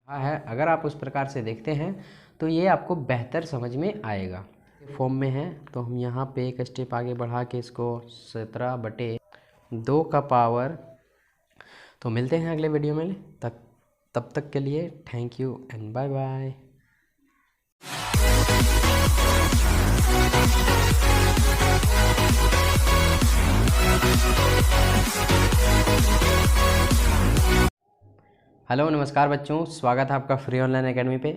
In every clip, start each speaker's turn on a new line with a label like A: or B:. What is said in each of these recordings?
A: है, अगर आप उस प्रकार से देखते हैं तो ये आपको बेहतर समझ में आएगा। फॉर्म में है तो हम यहाँ पे एक स्टेप आगे बढ़ा के इसको 17/2 का पावर। तो मिलते हैं अगले वीडियो में, तब तक के लिए thank you and bye bye. Hello नमस्कार बच्चों, स्वागत है आपका फ्री ऑनलाइन एकेडमी पे।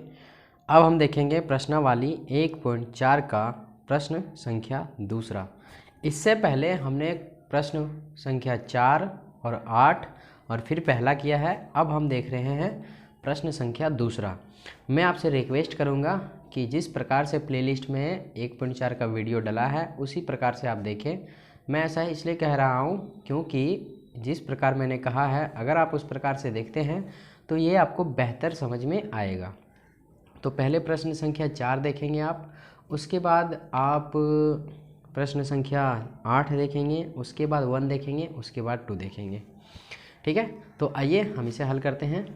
A: अब हम देखेंगे प्रश्नावली 1.4 का प्रश्न संख्या दूसरा। इससे पहले हमने प्रश्न संख्या 4 और 8 और फिर पहला किया है। अब हम देख रहे हैं प्रश्न संख्या दूसरा। मैं आपसे रिक्वेस्ट करूंगा कि जिस प्रकार से प्लेलिस्ट में 1.4 का वीडियो डला है उसी प्रकार से आप देखें। मैं ऐसा इसलिए कह रहा हूं क्योंकि जिस प्रकार मैंने कहा है, अगर आप उस प्रकार से देखते हैं तो ये आपको बेहतर समझ में आएगा। तो पहले प्रश्न संख्या 4 देखेंगे आप, उसके बाद आप प्रश्न संख्या 8 देखेंगे, उसके बाद 1 देखेंगे, उसके बाद 2 देखेंगे। ठीक है, तो आइए हम इसे हल करते हैं।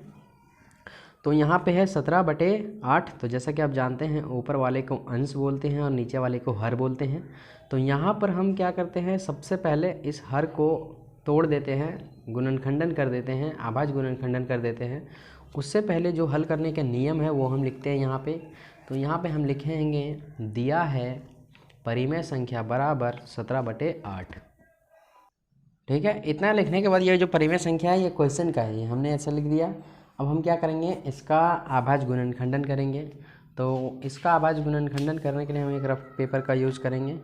A: तो यहाँ पे है 17/8। तो जैसा कि आप जानते हैं ऊपर वाले को अंश बोलते हैं और नीचे वाले को हर बोलते हैं। तो यहाँ पर हम क्या करते हैं, सबसे पहले इस हर को तोड़ देते हैं, गुणनखंडन कर देते हैं, आभाज्य गुणनखंडन कर देते हैं। उससे पहले जो हल करने का नियम है वो हम लिखते हैं यहाँ पे। तो यहाँ पे हम लिखेंगे दिया है परिमेय संख्या बराबर 17/8। ठीक है, इतना लिखने के बाद ये जो परिमेय संख्या है ये क्वेश्चन का है, ये हमने ऐसा लिख दिया। अब हम क्या करेंगे, इसका आभाज्य गुणनखंडन करेंगे। तो इसका आभाज्य गुणनखंडन करने के लिए हम एक रफ पेपर का यूज़ करेंगे।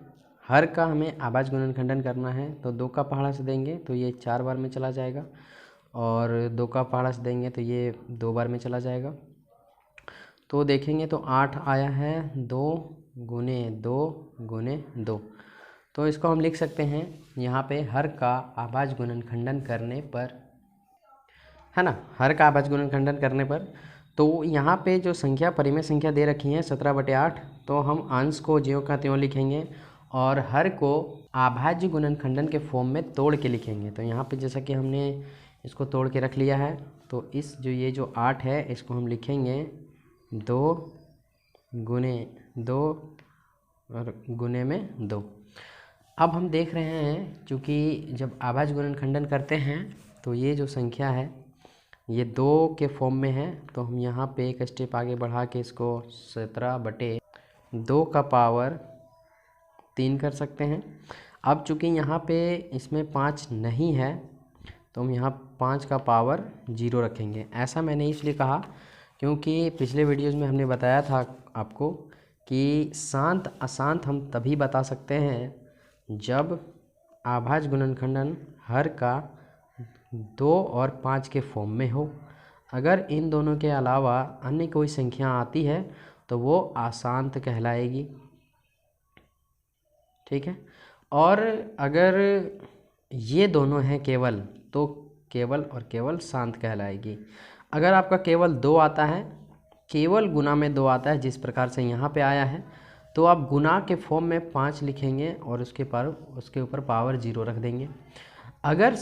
A: हर का हमें आभाज्य गुणनखंडन करना है। तो 2 का पहाड़ा से देंगे तो ये 4 बार में चला जाएगा, और 2 का पहाड़ा से देंगे तो ये 2 बार में चला जाएगा। तो देखेंगे तो 8 आया है, 2 गुने 2 गुने 2। तो इसको हम लिख सकते हैं यहाँ पे हर का आभाज्य गुणनखंडन करने पर, है ना, हर का आभाज्य गुणनखंडन करने पर। तो यहाँ पे जो संख्या परिमेय संख्या दे रखी है 17/8, तो हम अंश को ज्यों का त्यों लिखेंगे और हर को आभाज्य गुणनखंडन के फॉर्म में तोड़ के लिखेंगे। तो यहाँ पे जैसा कि हमने इसको तोड़ के रख लिया है, तो इस ये जो 8 है इसको हम लिखेंगे 2 गुने 2 और गुने में 2। अब हम देख रहे हैं चूँकि जब आभाज्य गुणनखंडन करते हैं तो ये जो संख्या है ये 2 के फॉर्म में है। तो हम यहाँ पे एक स्टेप आगे बढ़ा के इसको 17/2 का पावर 3 कर सकते हैं। अब चूँकि यहाँ पे इसमें 5 नहीं है तो हम यहाँ 5 का पावर 0 रखेंगे। ऐसा मैंने इसलिए कहा क्योंकि पिछले वीडियोज़ में हमने बताया था आपको कि शांत अशांत हम तभी बता सकते हैं जब आभाज्य गुणनखंडन हर का 2 और 5 के फॉर्म में हो। अगर इन दोनों के अलावा अन्य कोई संख्या आती है तो वो अशांत कहलाएगी। ठीक है, और अगर ये दोनों हैं केवल, तो केवल और केवल शांत कहलाएगी। अगर आपका केवल 2 आता है, केवल गुना में 2 आता है जिस प्रकार से यहाँ पे आया है, तो आप गुना के फॉर्म में 5 लिखेंगे और उसके ऊपर पावर 0 रख देंगे। अगर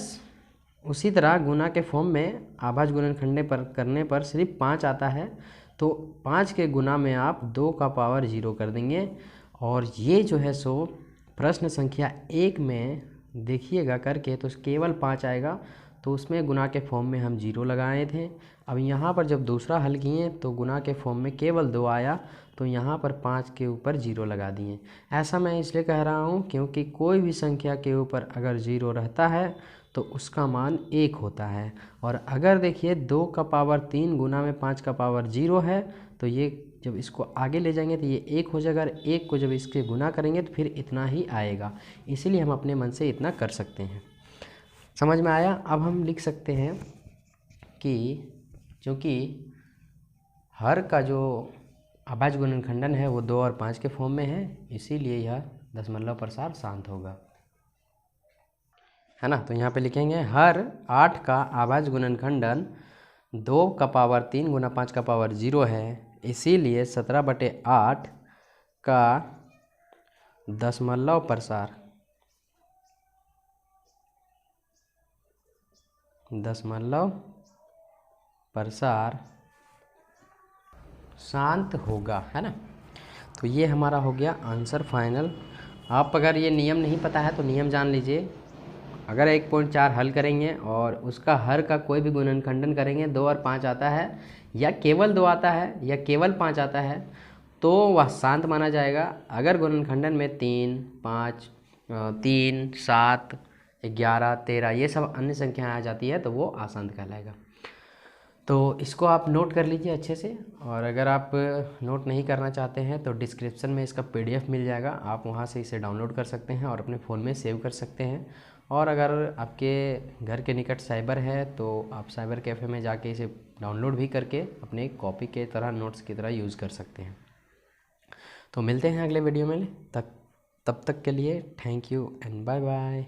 A: उसी तरह गुना के फॉर्म में आभाज्य गुणनखंडन करने पर सिर्फ 5 आता है तो 5 के गुना में आप 2 का पावर 0 कर देंगे। और ये जो है सो प्रश्न संख्या 1 में देखिएगा करके तो केवल 5 आएगा, तो उसमें गुना के फॉर्म में हम 0 लगाए थे। अब यहाँ पर जब दूसरा हल किए तो गुना के फॉर्म में केवल 2 आया, तो यहाँ पर 5 के ऊपर 0 लगा दिए। ऐसा मैं इसलिए कह रहा हूँ क्योंकि कोई भी संख्या के ऊपर अगर 0 रहता है तो उसका मान 1 होता है। और अगर देखिए 2 का पावर 3 गुना में 5 का पावर 0 है, तो ये जब इसको आगे ले जाएंगे तो ये 1 हो जाएगा। 1 को जब इसके गुना करेंगे तो फिर इतना ही आएगा। इसीलिए हम अपने मन से इतना कर सकते हैं। समझ में आया? अब हम लिख सकते हैं कि चूँकि हर का जो आभाज्य गुणनखंडन है वो 2 और 5 के फॉर्म में है, इसीलिए यह दशमलव प्रसार शांत होगा, है ना। तो यहाँ पे लिखेंगे हर 8 का आभाज्य गुणनखंडन 2 का पावर 3 गुना 5 का पावर 0 है, इसीलिए 17/8 का दशमलव प्रसार शांत होगा, है ना। तो ये हमारा हो गया आंसर फाइनल। आप अगर ये नियम नहीं पता है तो नियम जान लीजिए। अगर 1.4 हल करेंगे और उसका हर का कोई भी गुणनखंडन करेंगे, 2 और 5 आता है या केवल 2 आता है या केवल 5 आता है तो वह शांत माना जाएगा। अगर गुणनखंडन में 3, 5, 3, 7, 11, 13 ये सब अन्य संख्याएं आ जाती है तो वो अशांत कहलाएगा। तो इसको आप नोट कर लीजिए अच्छे से। और अगर आप नोट नहीं करना चाहते हैं तो डिस्क्रिप्शन में इसका PDF मिल जाएगा, आप वहां से इसे डाउनलोड कर सकते हैं और अपने फ़ोन में सेव कर सकते हैं। और अगर आपके घर के निकट साइबर है तो आप साइबर कैफ़े में जाके इसे डाउनलोड भी करके अपने कॉपी के तरह, नोट्स की तरह यूज़ कर सकते हैं। तो मिलते हैं अगले वीडियो में। तब तक के लिए thank you and bye bye.